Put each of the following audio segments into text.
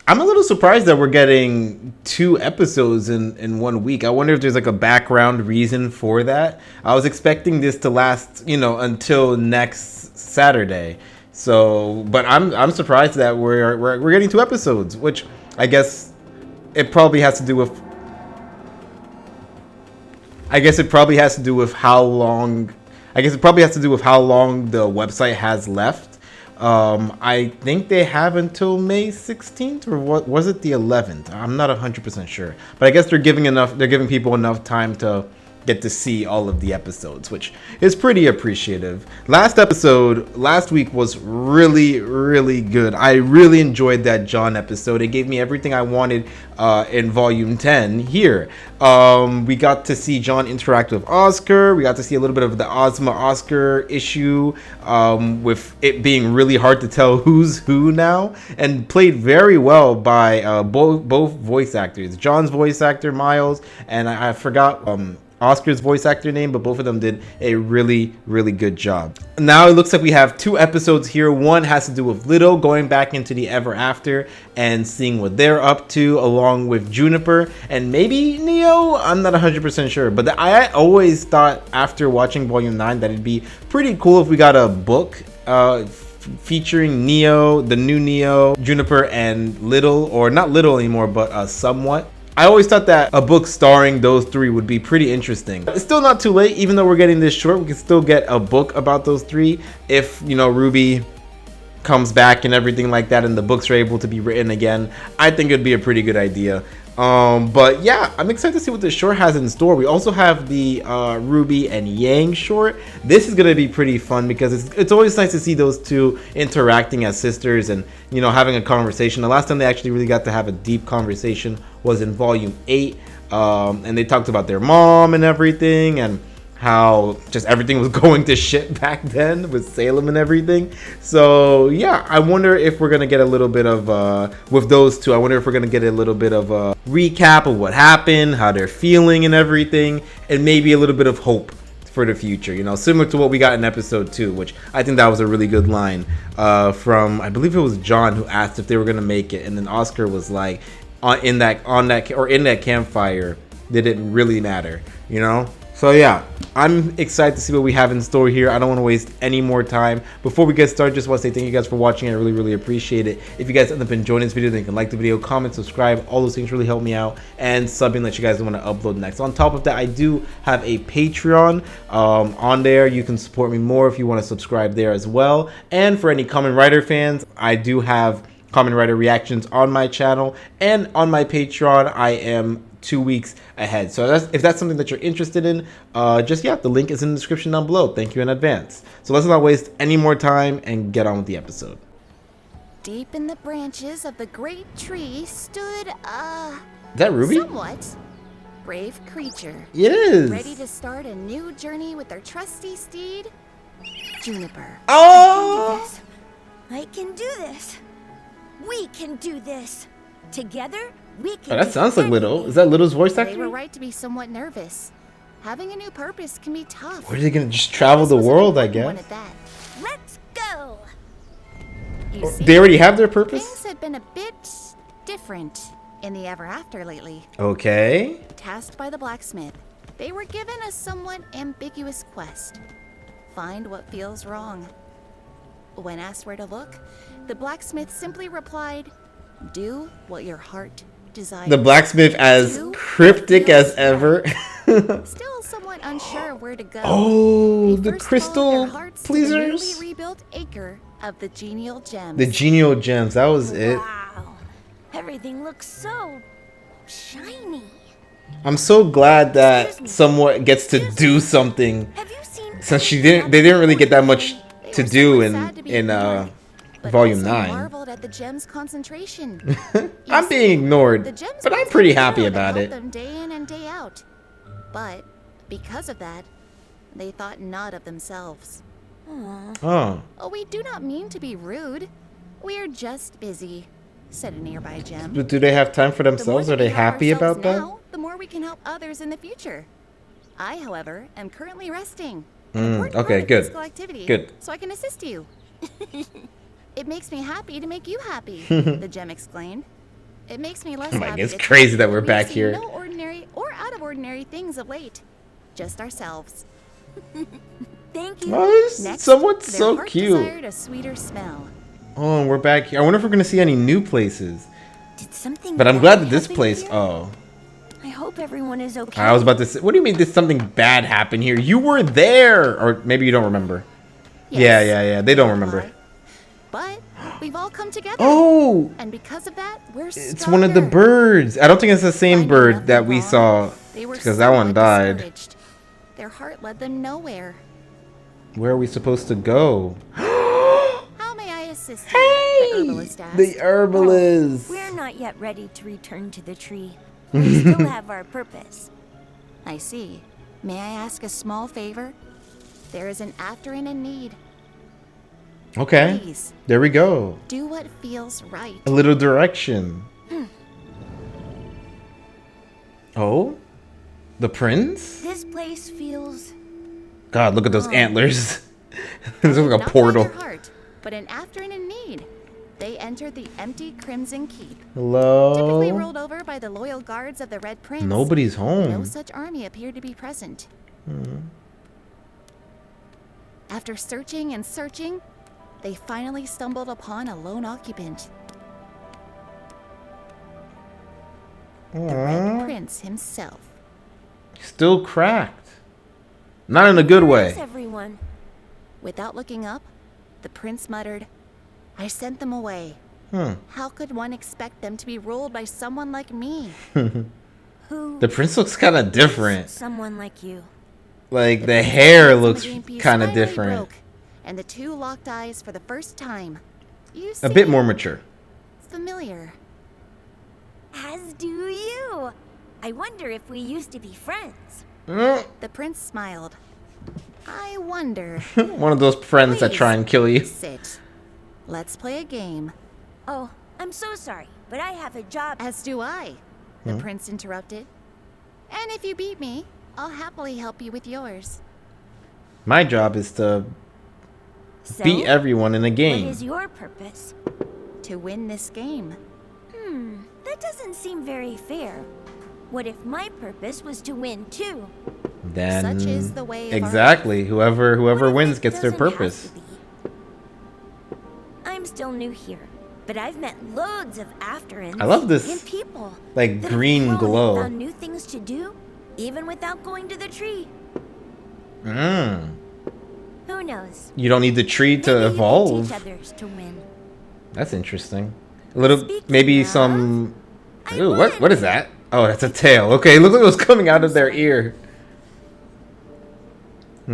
I'm a little surprised that we're getting 2 episodes in 1 week. I wonder if there's like a background reason for that. I was expecting this to last, until next Saturday. So, but I'm surprised that we're getting 2 episodes, which I guess it probably has to do with. I guess it probably has to do with how long. I guess it probably has to do with how long the website has left. I think they have until May 16th, or what was it, the 11th? I'm not 100% sure, but I guess they're giving people enough time to get to see all of the episodes, which is pretty appreciative. Last week was really, really good. I really enjoyed that John episode. It gave me everything I wanted in volume 10 here. We got to see John interact with Oscar. We got to see a little bit of the Ozma Oscar issue, with it being really hard to tell who's who now, and played very well by both voice actors. John's voice actor, Miles, and I forgot Oscar's voice actor name, but both of them did a really, really good job. Now it looks like we have 2 episodes here. One has to do with Little going back into the Ever After and seeing what they're up to, along with Juniper and maybe Neo. I'm not 100% sure, but I always thought after watching Volume 9 that it'd be pretty cool if we got a book featuring Neo, the new Neo, Juniper, and Little, or not Little anymore, but Somewhat. I always thought that a book starring those 3 would be pretty interesting. It's still not too late. Even though we're getting this short, we can still get a book about those 3 if, RWBY comes back and everything like that, and the books are able to be written again. I think it'd be a pretty good idea. But yeah, I'm excited to see what the short has in store. We also have the RWBY and Yang short. This is gonna be pretty fun because it's always nice to see those 2 interacting as sisters and having a conversation. The last time they actually really got to have a deep conversation was in volume 8, and they talked about their mom and everything, and how just everything was going to shit back then with Salem and everything. So yeah, I wonder if we're gonna get a little bit of with those 2. I wonder if we're gonna get a little bit of a recap of what happened, how they're feeling and everything, and maybe a little bit of hope for the future, similar to what we got in episode 2, which I think that was a really good line from, I believe it was John, who asked if they were gonna make it, and then Oscar was like, in that campfire, did it really matter, So yeah, I'm excited to see what we have in store here. I don't want to waste any more time. Before we get started, just want to say thank you guys for watching. I really, really appreciate it. If you guys end up enjoying this video, then you can like the video, comment, subscribe. All those things really help me out. And subbing that you guys want to upload next. On top of that, I do have a Patreon on there. You can support me more if you want to subscribe there as well. And for any Kamen Rider fans, I do have Kamen Rider reactions on my channel. And on my Patreon, I am 2 weeks ahead. So if that's something that you're interested in, the link is in the description down below. Thank you in advance. So let's not waste any more time and get on with the episode. Deep in the branches of the great tree stood Is that RWBY? Somewhat brave creature. It is. Ready to start a new journey with their trusty steed, Juniper. Oh! I can do this. We can do this. Together, we can. Oh, that sounds like Little. Is that Little's voice actor? They were right to be somewhat nervous. Having a new purpose can be tough. Where are they gonna just travel the world, I guess? Let's go. You see, They already have their purpose? things had been a bit different in the Ever After lately. Okay. Tasked by the blacksmith, they were given a somewhat ambiguous quest. Find what feels wrong. When asked where to look, the blacksmith simply replied, "Do what your heart desires." The blacksmith as cryptic as ever. Still somewhat unsure where to go. Oh, they the first crystal followed their hearts to the pleasers. newly rebuilt acre of the genial gems. The genial gems, that was it. Wow. Everything looks so shiny. I'm so glad that Somewhat gets to do something, Have you seen? since they didn't really get that much They to were do somewhat sad to be in ignored, but volume also 9. marveled at the gems' concentration. I'm You being see, ignored, the gems but I'm caused pretty them happy to about help it. them day in and day out. But because of that, they thought not of themselves. Oh. Oh, we do not mean to be rude. We are just busy, said a nearby gem. But do they have time for The more themselves? that Are they we help happy ourselves about that? now, the more we can help others in the future. I, however, am currently resting. Okay, good. Physical activity, Good. So I can assist you. It makes me happy to make you happy, the gem exclaimed. It makes me less Like, happy. it's to crazy think that we're we've back seen here. No ordinary or out of ordinary things of late. Just ourselves. Thank you. Oh, Next, someone's their so heart cute. desired a sweeter smell. Oh, and we're back here. I wonder if we're gonna see any new places. Did something But I'm bad glad that this happen place. here? Oh, I hope everyone is okay. I was about to say. What do you mean? Did something bad happen here? You were there, or maybe you don't remember. Yes, Yeah. They don't remember. But we've all come together. Oh, And because of that, we're it's one of the stronger. birds. I don't think it's the same Finding bird nothing that we wrong, saw they were because that one somewhat died. discouraged. Their heart led them nowhere. Where are we supposed to go? How may I assist you? The herbalist asked. The herbalist. We're not yet ready to return to the tree. We still have our purpose. I see. May I ask a small favor? There is an Afteran in need. Okay, Please, there we go. do what feels right. A little direction. Oh, the prince? This place feels... God, look at those antlers. It's like Not a by portal. their heart, but an Afteran in need. They entered the empty Crimson Keep. Typically Hello? ruled over by the loyal guards of the Red Prince. Nobody's No home. such army appeared to be present. After searching and searching, they finally stumbled upon a lone occupant. The Red Prince himself. Still cracked. Not in a good Where's way. everyone? Without looking up, the prince muttered, "I sent them away. How could one expect them to be ruled by someone like me?" Who? The prince looks kind of different. Someone like you. Like, the Prince's hair hands on the looks game piece kind of finally different. broke, and the two locked eyes for the first time. You A bit seem more mature. familiar. As do you. I wonder if we used to be friends. The prince smiled. I wonder. One of those friends that try and kill you. Sit. Let's play a game. Oh, I'm so sorry, but I have a job. As do I, the prince interrupted. And if you beat me, I'll happily help you with yours. My job is to So, beat everyone in a what game. is your purpose? To win this game. That doesn't seem very fair. What if my purpose was to win too? Then Such is the way of our exactly. Whoever What if wins it gets their doesn't have purpose. to be? I'm still new here, but I've met loads of Afterans. I love this, And people like, that have green grown and glow. Found new things to do, even without going to the tree. Who knows? You don't need the tree to Maybe you can evolve. teach others to win. That's interesting. A little, Speaking maybe of, some. I Ooh, won. what is that? Oh, that's a tail. Okay, look at what's coming out of their ear.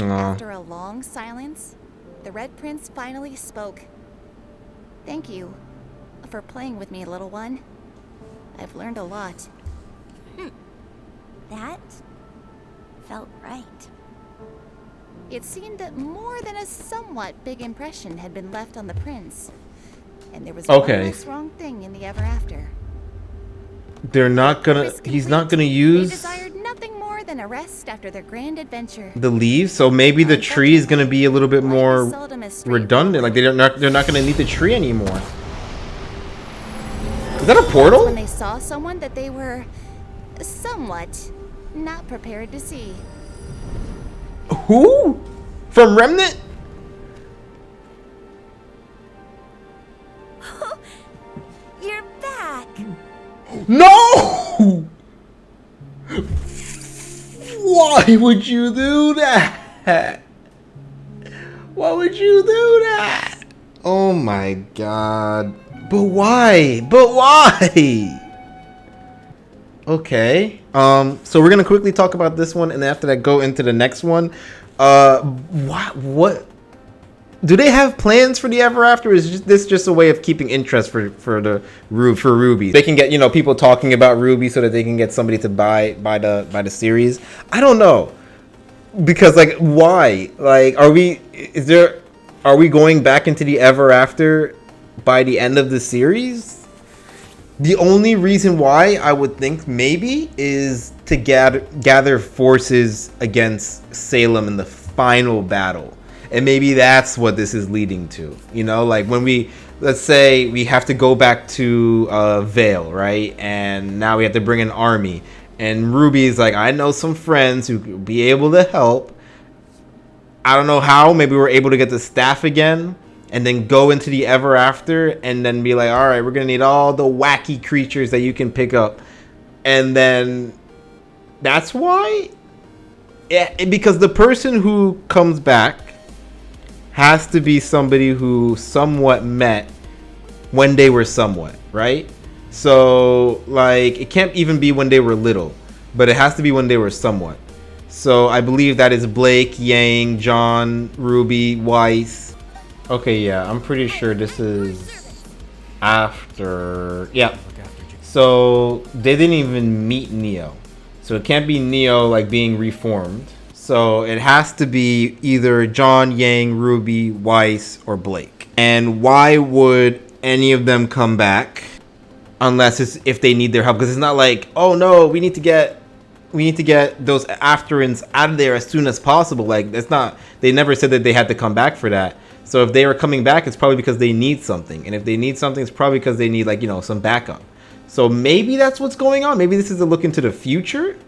Aw. After a long silence, the Red Prince finally spoke. Thank you for playing with me, little one. I've learned a lot. That felt right. It seemed that more than a somewhat big impression had been left on the prince. And there was Okay. one less wrong thing in the ever after. They're not gonna. Purpose He's not complete, gonna They use desired nothing more than a rest after their grand adventure. the leaves, so maybe the tree is gonna be a little bit Life more is seldom as redundant. Like straightforward. they're not gonna need the tree anymore. Is that a portal? When they saw someone that they were somewhat not prepared to see. Who? From Remnant? You're back. No! Why would you do that? Why would you do that? Oh my god. But why? But why? Okay. So we're gonna quickly talk about this one, and after that, go into the next one. What? Do they have plans for the Ever After? Or is this just a way of keeping interest for RWBY? They can get people talking about RWBY so that they can get somebody to buy the series. I don't know, because like why? Like are we going back into the Ever After by the end of the series? The only reason why I would think maybe is to gather forces against Salem in the final battle. And maybe that's what this is leading to. Like when we let's say we have to go back to Vale, right? And now we have to bring an army. And Ruby's like, I know some friends who could be able to help. I don't know how. Maybe we're able to get the staff again and then go into the Ever After and then be like, all right, we're going to need all the wacky creatures that you can pick up. And then that's why? Yeah, because the person who comes back has to be somebody who somewhat met when they were somewhat, right? So, like, it can't even be when they were little, but it has to be when they were somewhat. So, I believe that is Blake, Yang, John, Ruby, Weiss. Okay, yeah, I'm pretty sure this is after. Yeah. So, they didn't even meet Neo. So, it can't be Neo, like, being reformed. So, it has to be either John, Yang, Ruby, Weiss, or Blake. And why would any of them come back? Unless it's if they need their help, because it's not like, oh no, we need to get those Afterans out of there as soon as possible. Like, that's not, they never said that they had to come back for that. So if they are coming back, it's probably because they need something, and if they need something, it's probably because they need, like, you know, some backup. So maybe that's what's going on. Maybe this is a look into the future.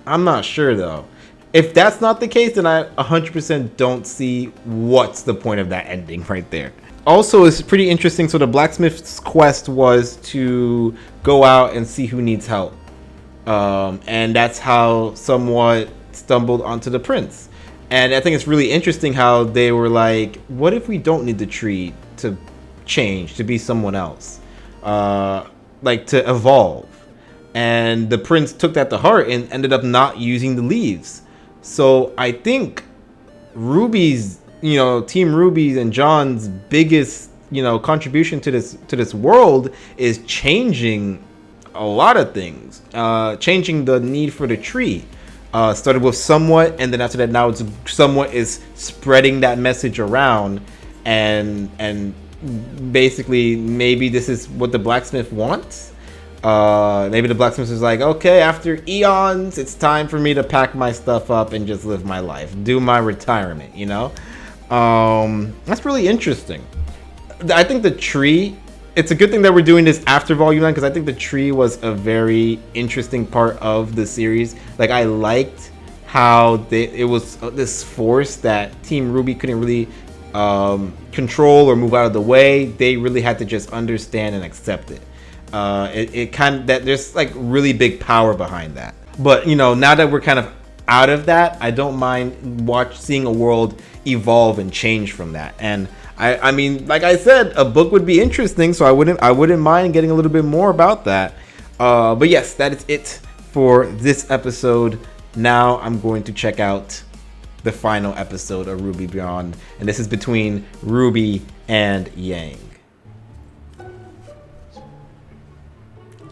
I'm not sure though. If that's not the case, then I 100% don't see what's the point of that ending right there. Also, it's pretty interesting. So the blacksmith's quest was to go out and see who needs help. And that's how somewhat stumbled onto the prince. And I think it's really interesting how they were like, what if we don't need the tree to change, to be someone else? Like, to evolve. And the prince took that to heart and ended up not using the leaves. So I think Ruby's, you know, Team Ruby's and John's biggest, you know, contribution to this world is changing a lot of things. Changing the need for the tree. Started with somewhat, and then after that, now it's somewhat is spreading that message around, and basically maybe this is what the blacksmith wants. Maybe the blacksmith is like, okay, after eons, it's time for me to pack my stuff up and just live my life, do my retirement, you know. That's really interesting. I think the tree, it's a good thing that we're doing this after Volume 9, because I think the tree was a very interesting part of the series. Like, I liked how it was this force that Team RWBY couldn't really control or move out of the way. They really had to just understand and accept it. It kind of, that there's like really big power behind that. But, you know, now that we're kind of out of that, I don't mind seeing a world evolve and change from that. And I mean, like I said, a book would be interesting, so I wouldn't mind getting a little bit more about that. But yes, that is it for this episode. Now I'm going to check out the final episode of RWBY Beyond, and this is between Ruby and Yang.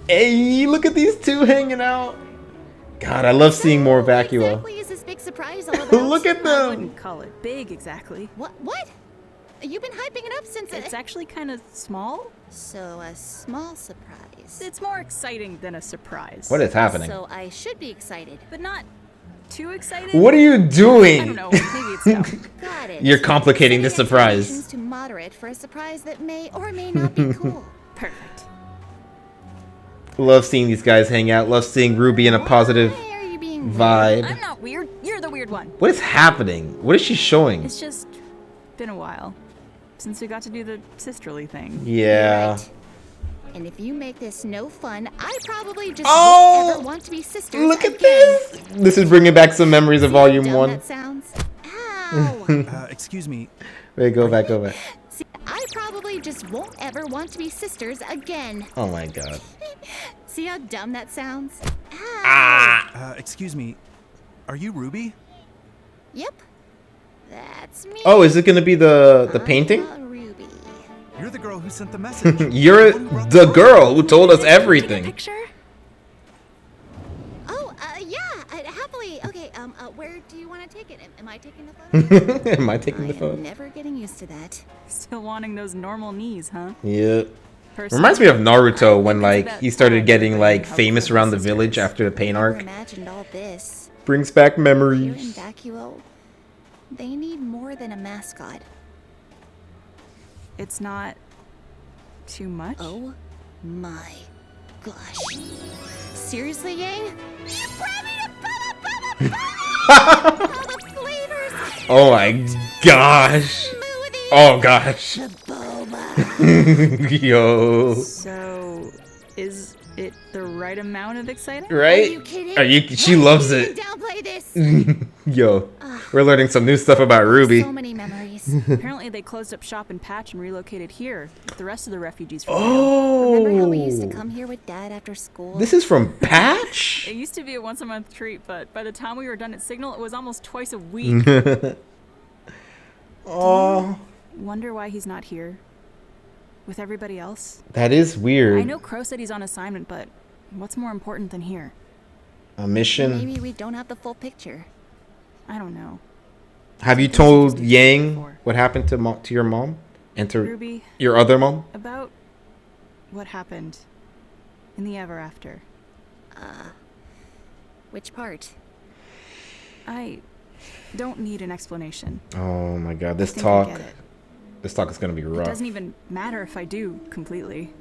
Hey, look at these two hanging out. God, I love seeing more Vacuo. Exactly is this big surprise all about? Look at I them. wouldn't call it big exactly. What? You've been hyping it up since It's actually kind of small. So a small surprise. It's more exciting than a surprise. What is happening? So I should be excited. But not too excited. What are you I doing? don't know. Maybe it's dumb. Got it. You're complicating the Setting surprise. expectations to moderate for a surprise that may or may not be cool. Perfect. Love seeing these guys hang out. Love seeing Ruby in a positive Why are you being vibe. I'm not weird. You're the weird one. What is happening? What is she showing? It's just been a while since we got to do the sisterly thing. Yeah. Right. And if you make this no fun, I probably just Oh! won't ever want to be sisters Look at again. this. This is bringing back some memories of See how Volume dumb 1. That sounds. Ow. Excuse me. Wait, go back. See, I probably just won't ever want to be sisters again. Oh my god. See how dumb that sounds? Ow. Ah. Excuse me. Are you Ruby? Yep. That's me. Oh, is it gonna be the painting? I'm a Ruby. You're the girl who sent the message. You're the girl who told us Take a everything. picture? Oh, yeah, happily. Okay, where do you want to take it? Am I taking the photo? Am I taking the I am photo? never getting used to that. Still wanting those normal knees, huh? Yeah. Personally, Reminds me of Naruto when it's like about he started time getting to like learn how famous to be around the sisters. village after the pain Never arc. imagined all this. Brings back Here in memories. Vacuo, they need more than a mascot. It's not too much? Oh my gosh. Seriously, Yang? You brought me to all the flavors! Oh my gosh. Smoothie! Oh gosh. The boba! Yo. So, is it the right amount of exciting? Right? Are you kidding? She loves it. Downplay this! Yo. We're learning some new stuff about RWBY. So many memories. Apparently they closed up shop in Patch and relocated here with the rest of the refugees from Remember how we Oh. used to come here with Dad after school? This is from Patch? It used to be a once-a-month treat, but by the time we were done at Signal, it was almost twice a week. Oh. Wonder why he's not here with everybody else? That is weird. I know Crow said he's on assignment, but what's more important than here? A mission. Maybe we don't have the full picture. I don't know. Have you told Yang what happened to your mom? And to RWBY, your other mom? about what happened in the ever after. Which part? I don't need an explanation. Oh my god, I this think I talk. get it. This talk is gonna be It rough. doesn't even matter if I do completely.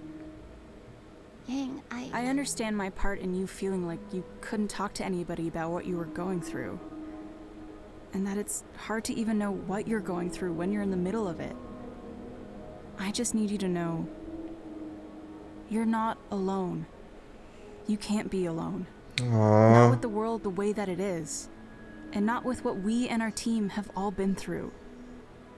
Yang, I understand my part in you feeling like you couldn't talk to anybody about what you were going through. And that it's hard to even know what you're going through when you're in the middle of it. I just need you to know you're not alone. You can't be alone. Not with the world the way that it is. And not with what we and our team have all been through.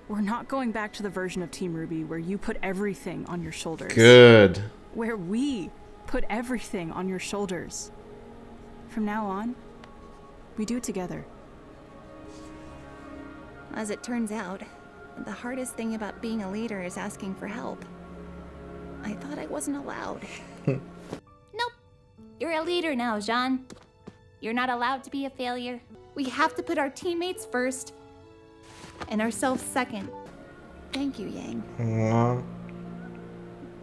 We're not going back to the version of Team RWBY where you put everything on your shoulders. Good. Where we put everything on your shoulders. From now on, we do it together. as it turns out, the hardest thing about being a leader is asking for help. I thought I wasn't allowed. Nope. You're a leader now, Jean. You're not allowed to be a failure. We have to put our teammates first and ourselves second. Thank you, Yang. Aww.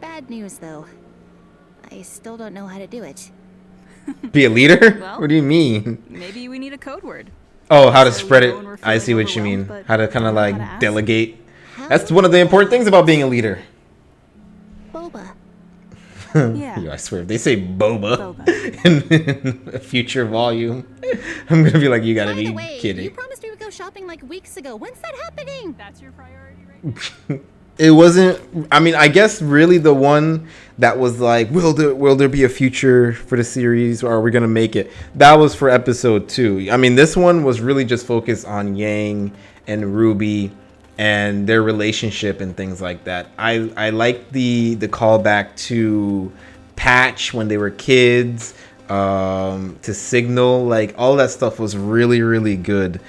Bad news, though. I still don't know how to do it. Be a leader? Well- What do you mean? Maybe we need a code word. Oh, how to So spread we it. know when we're I see feeling what you mean. overwhelmed, but How to kind of don't know how like to ask. delegate. How? That's one of the important things about being a leader. Boba. Yeah. Yo, I swear, if they say boba, Boba. in a future volume, I'm gonna be like, you gotta By be the way, kidding. you promised we would go shopping like weeks ago. When's that happening? That's your priority right now? It wasn't. I mean, I guess really the one that was like, will there be a future for the series, or are we gonna make it? That was for episode 2. I mean, this one was really just focused on Yang and RWBY and their relationship and things like that. I like the callback to Patch when they were kids, to Signal, like all that stuff was really, really good.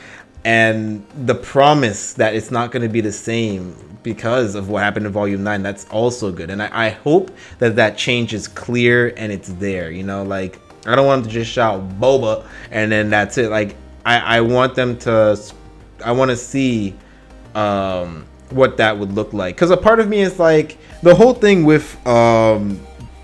And the promise that it's not going to be the same because of what happened in Volume 9, that's also good. And I hope that change is clear and it's there. You know, like, I don't want them to just shout Boba and then that's it. Like, I want them to, I want to see what that would look like. Because a part of me is like, the whole thing with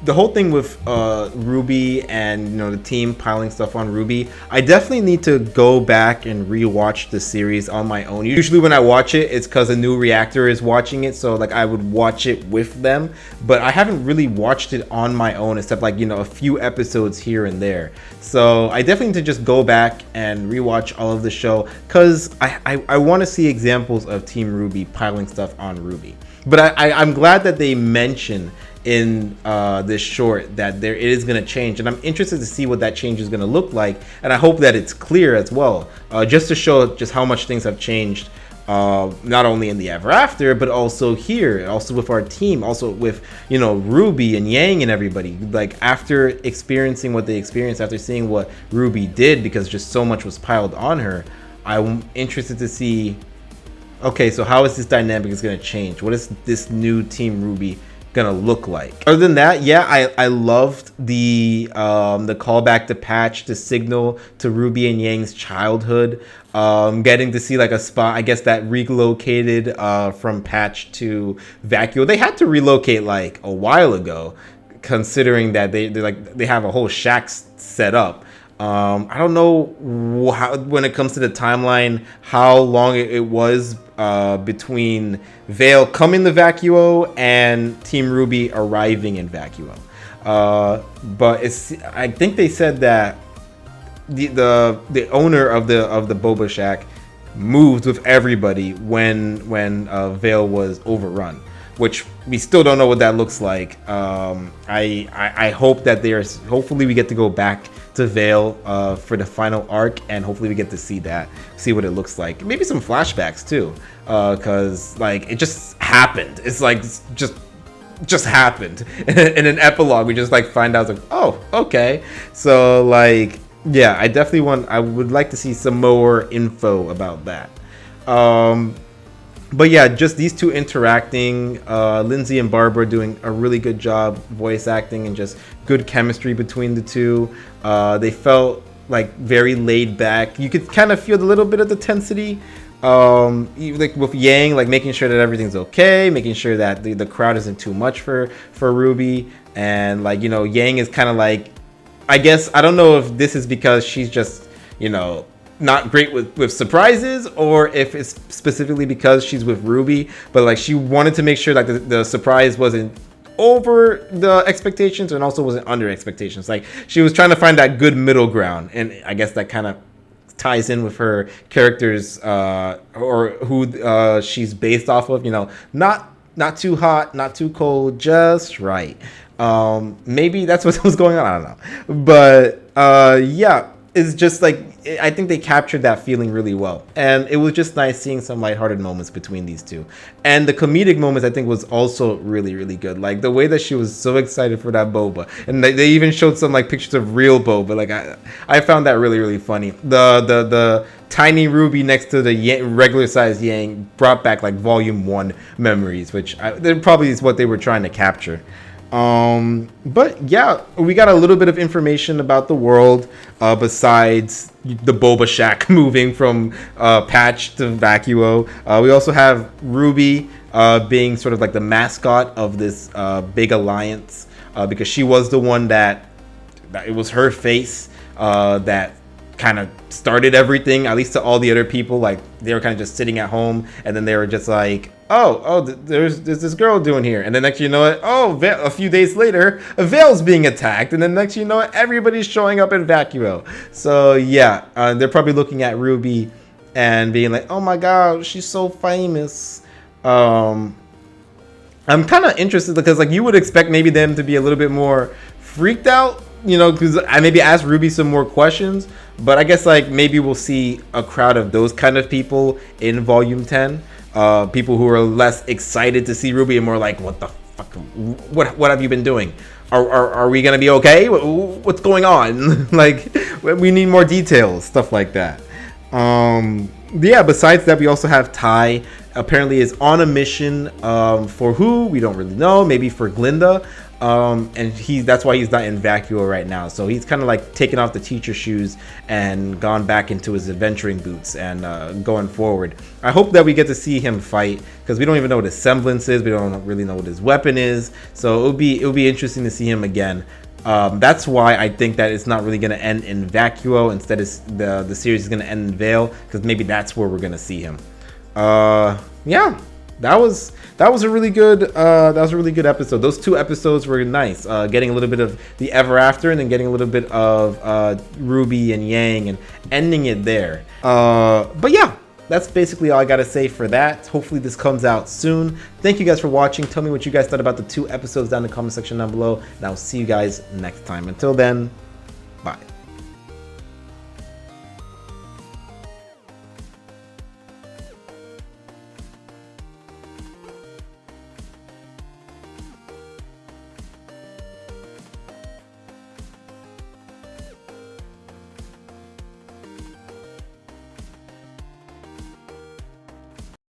RWBY and, you know, the team piling stuff on RWBY, I definitely need to go back and rewatch the series on my own. Usually when I watch it, it's because a new reactor is watching it, so like I would watch it with them, but I haven't really watched it on my own except like, you know, a few episodes here and there. So I definitely need to just go back and rewatch all of the show, because I want to see examples of Team RWBY piling stuff on RWBY. But I'm glad that they mention in this short that it is going to change, and I'm interested to see what that change is going to look like, and I hope that it's clear as well, just to show just how much things have changed, not only in the Ever After, but also here, also with our team, also with, you know, RWBY and Yang and everybody. Like, after experiencing what they experienced, after seeing what RWBY did, because just so much was piled on her, I'm interested to see, okay, so how is this dynamic is going to change? What is this new Team RWBY gonna look like? Other than that, yeah, I loved the callback to Patch, to Signal, to RWBY and Yang's childhood, getting to see like a spot, I guess, that relocated from Patch to Vacuole. They had to relocate like a while ago, considering that they have a whole shack set up. I don't know how, when it comes to the timeline, how long it was between Vale coming to Vacuo and Team RWBY arriving in Vacuo. But I think they said that the owner of the Boba Shack moved with everybody when Vale was overrun, which we still don't know what that looks like. I hope that hopefully we get to go back to Vale for the final arc, and hopefully we get to see what it looks like. Maybe some flashbacks too, because like it just happened. It's like just happened. In an epilogue, we just like find out like, oh, okay. So like, yeah, I would like to see some more info about that. But yeah, just these two interacting, Lindsay and Barbara doing a really good job voice acting, and just good chemistry between the two. They felt like very laid back. You could kind of feel a little bit of the tensity, like with Yang, like making sure that everything's okay, making sure that the crowd isn't too much for RWBY, and like, you know, Yang is kind of like, I guess, I don't know if this is because she's just, you know, not great with surprises, or if it's specifically because she's with RWBY, but like she wanted to make sure that the surprise wasn't over the expectations and also wasn't under expectations. Like she was trying to find that good middle ground, and I guess that kind of ties in with her characters, or who she's based off of, you know, not too hot, not too cold, just right. Maybe that's what was going on, I don't know, but yeah, it's just like, I think they captured that feeling really well, and it was just nice seeing some lighthearted moments between these two. And the comedic moments, I think, was also really, really good. Like the way that she was so excited for that boba, and they even showed some like pictures of real boba. Like I found that really, really funny. The tiny RWBY next to the regular size Yang brought back like Volume 1 memories, which probably is what they were trying to capture. But yeah, we got a little bit of information about the world, besides the Boba Shack moving from Patch to Vacuo. We also have RWBY being sort of like the mascot of this big alliance, because she was the one that it was her face that kind of started everything, at least to all the other people. Like they were kind of just sitting at home, and then they were just like, there's this girl doing here, and then next you know it, a few days later, Vale's being attacked, and then next you know it, everybody's showing up in Vacuo. So yeah, they're probably looking at RWBY and being like, oh my god, she's so famous. I'm kind of interested, because like you would expect maybe them to be a little bit more freaked out, you know, because I maybe asked RWBY some more questions, but I guess like maybe we'll see a crowd of those kind of people in Volume 10. People who are less excited to see RWBY and more like, what the fuck? What have you been doing? Are we gonna be okay? What's going on? Like, we need more details, stuff like that. Yeah. Besides that, we also have Ty. Apparently, is on a mission. For who? We don't really know. Maybe for Glinda. And that's why he's not in Vacuo right now. So he's kind of like taken off the teacher shoes and gone back into his adventuring boots and going forward. I hope that we get to see him fight, because we don't even know what his semblance is. We don't really know what his weapon is. So it'll be interesting to see him again. That's why I think that it's not really going to end in Vacuo. Instead, the series is going to end in Vale, because maybe that's where we're going to see him. Yeah. That was a really good episode. Those two episodes were nice. Getting a little bit of the Ever After, and then getting a little bit of RWBY and Yang, and ending it there. But yeah, that's basically all I gotta say for that. Hopefully this comes out soon. Thank you guys for watching. Tell me what you guys thought about the two episodes down in the comment section down below, and I'll see you guys next time. Until then, bye.